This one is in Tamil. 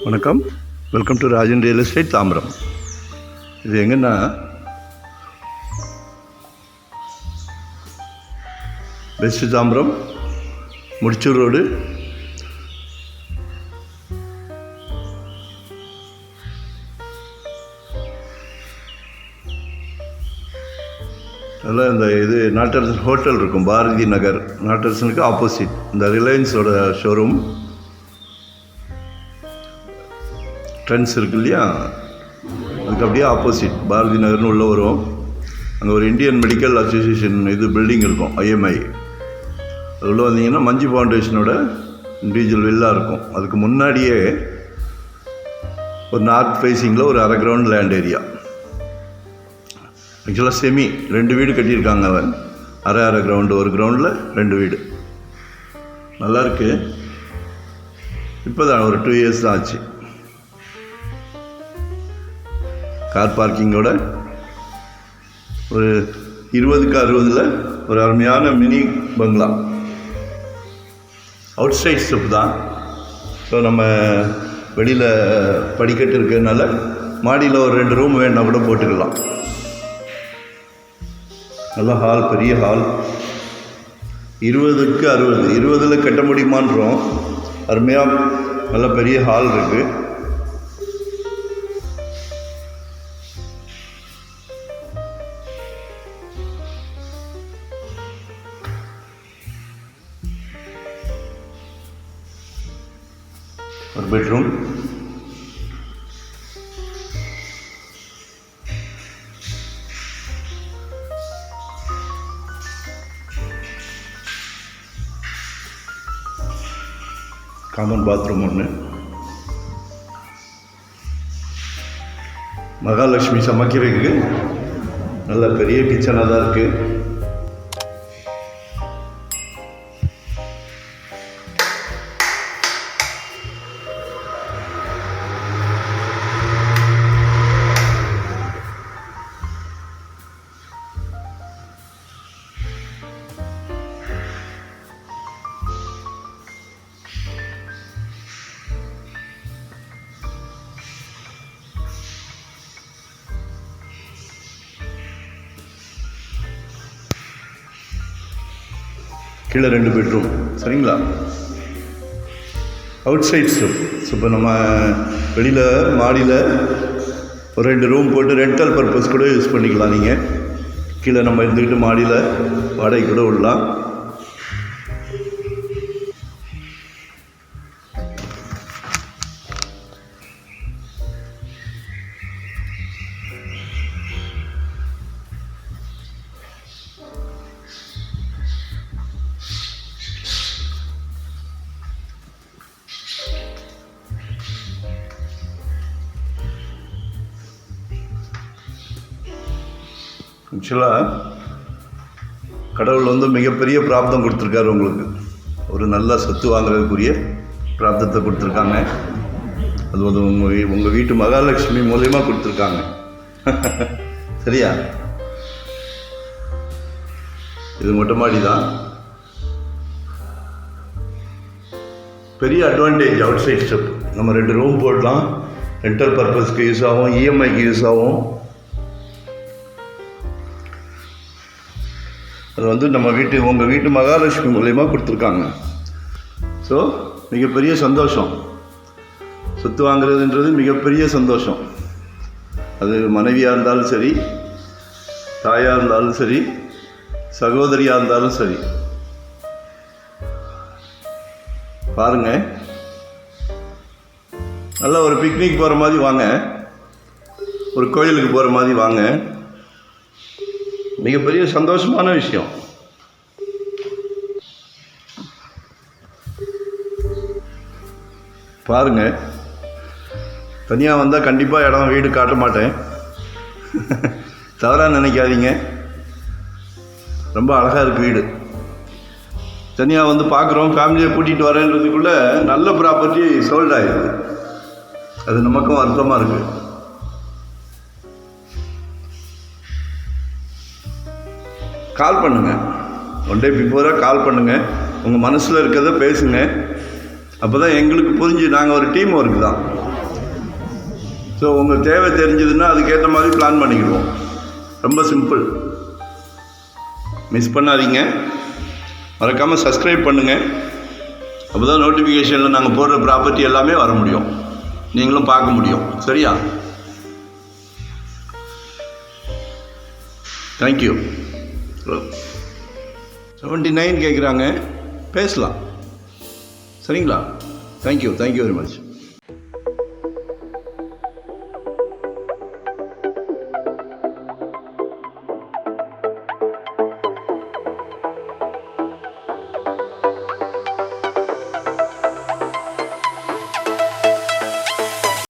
வணக்கம், welcome to Rajan real estate Tambaram. இது எங்கன்னா வெஸ்ட் தாம்பரம் முடிச்சூர் ரோடு, அதில் இந்த இது நாட்டரசன் ஹோட்டல் இருக்கும், பாரதி நகர் நாட்டரசனுக்கு ஆப்போசிட் இந்த ரிலையன்ஸோட ஷோரூம் ட்ரெண்ட்ஸ் இருக்கு இல்லையா, அதுக்கு அப்படியே ஆப்போசிட் பாரதி நகர்னு உள்ளே வரும். அங்கே ஒரு இந்தியன் மெடிக்கல் அசோசியேஷன் இது பில்டிங் இருக்கும், IMI. அது உள்ளே வந்தீங்கன்னா மஞ்சு ஃபவுண்டேஷனோட இண்டிவிஜுவல் வில்லா இருக்கும். அதுக்கு முன்னாடியே ஒரு நார்த் ஃபேஸிங்கில் ஒரு அரை கிரவுண்ட் லேண்ட் ஏரியா. ஆக்சுவலாக செமி 2 வீடு கட்டியிருக்காங்க. அவன் அரை கிரவுண்டு, ஒரு கிரவுண்டில் 2 வீடு. நல்லாயிருக்கு. இப்போ தான் ஒரு 2 இயர்ஸ் தான் ஆச்சு. கார் பார்க்கிங்கோட ஒரு 20க்கு 60 ஒரு அருமையான மினி பங்களா. அவுட் சைட் ஸ்டெப் தான். ஸோ நம்ம வெளியில் படிக்கட்டு இருக்கிறதுனால மாடியில் ஒரு 2 ரூம் வேணுன்னா கூட போட்டுக்கலாம். நல்ல ஹால், பெரிய ஹால். 20க்கு 60, 20 கட்ட முடியுமான்றோம். அருமையாக நல்ல பெரிய ஹால் இருக்குது. ஒரு பெட்ரூம், காமன் பாத்ரூம் ஒன்று, மகாலட்சுமி சமைக்கிறதுக்கு நல்ல பெரிய கிச்சனாக தான் இருக்குது. கீழே 2 பெட்ரூம். சரிங்களா? Outside step. இப்போ நம்ம வெளியில் மாடியில் ஒரு 2 ரூம் போட்டு ரெண்டல் பர்பஸ் கூட யூஸ் பண்ணிக்கலாம். நீங்கள் கீழே நம்ம இருந்துக்கிட்டு மாடியில் வாடகை கூட விடலாம். ஆக்சுவலாக கடவுள் மிகப்பெரிய பிராப்தம் கொடுத்துருக்காரு உங்களுக்கு. ஒரு நல்ல சொத்து வாங்குறதுக்குரிய பிராப்தத்தை கொடுத்துருக்காங்க. அது உங்கள் வீட்டு மகாலட்சுமி மூலயமா கொடுத்துருக்காங்க. சரியா? இது மொட்டை மாடி தான். பெரிய அட்வான்டேஜ் அவுட் சைட் ஸ்டெப். நம்ம 2 ரூம் போடலாம். ரெண்டல் பர்பஸ்க்கு யூஸ் ஆகும், EMIக்கு யூஸ் ஆகும். அது நம்ம உங்கள் வீட்டு மகாலட்சுமி மூலயமா கொடுத்துருக்காங்க. ஸோ மிகப்பெரிய சந்தோஷம். சொத்து வாங்குறதுன்றது மிகப்பெரிய சந்தோஷம். அது மனைவியாக இருந்தாலும் சரி, தாயாக இருந்தாலும் சரி, சகோதரியாக இருந்தாலும் சரி. பாருங்கள், நல்லா ஒரு பிக்னிக் போகிற மாதிரி வாங்க, ஒரு கோயிலுக்கு போகிற மாதிரி வாங்க. மிகப்பெரிய சந்தோஷமான விஷயம். பாருங்க, தனியாக வந்தால் கண்டிப்பாக இடம் வீடு காட்ட மாட்டேன், தவறாக நினைக்காதீங்க. ரொம்ப அழகாக இருக்குது வீடு. தனியாக பார்க்குறோம், ஃபேமிலியை கூட்டிகிட்டு வரேன்றதுக்குள்ளே நல்ல ப்ராப்பர்ட்டி சோல்ட் ஆகிடுது. அது நமக்கும் வருத்தமாக இருக்குது. கால் பண்ணுங்கள், 1 day பிஃபோராக கால் பண்ணுங்கள். உங்கள் மனசில் இருக்கிறத பேசுங்க. அப்போ தான் எங்களுக்கு புரிஞ்சு, நாங்கள் ஒரு டீம் ஒர்க் தான். ஸோ உங்கள் தேவை தெரிஞ்சதுன்னா அதுக்கேற்ற மாதிரி பிளான் பண்ணிக்கிடுவோம். ரொம்ப சிம்பிள். மிஸ் பண்ணாதீங்க. மறக்காமல் சப்ஸ்கிரைப் பண்ணுங்கள். அப்போ தான் நோட்டிஃபிகேஷனில் நாங்கள் போடுற ப்ராப்பர்ட்டி எல்லாமே வர முடியும், நீங்களும் பார்க்க முடியும். சரியா? தேங்க்யூ. 79 கேட்குறாங்க, பேசலாம். சரிங்களா? Thank you very much.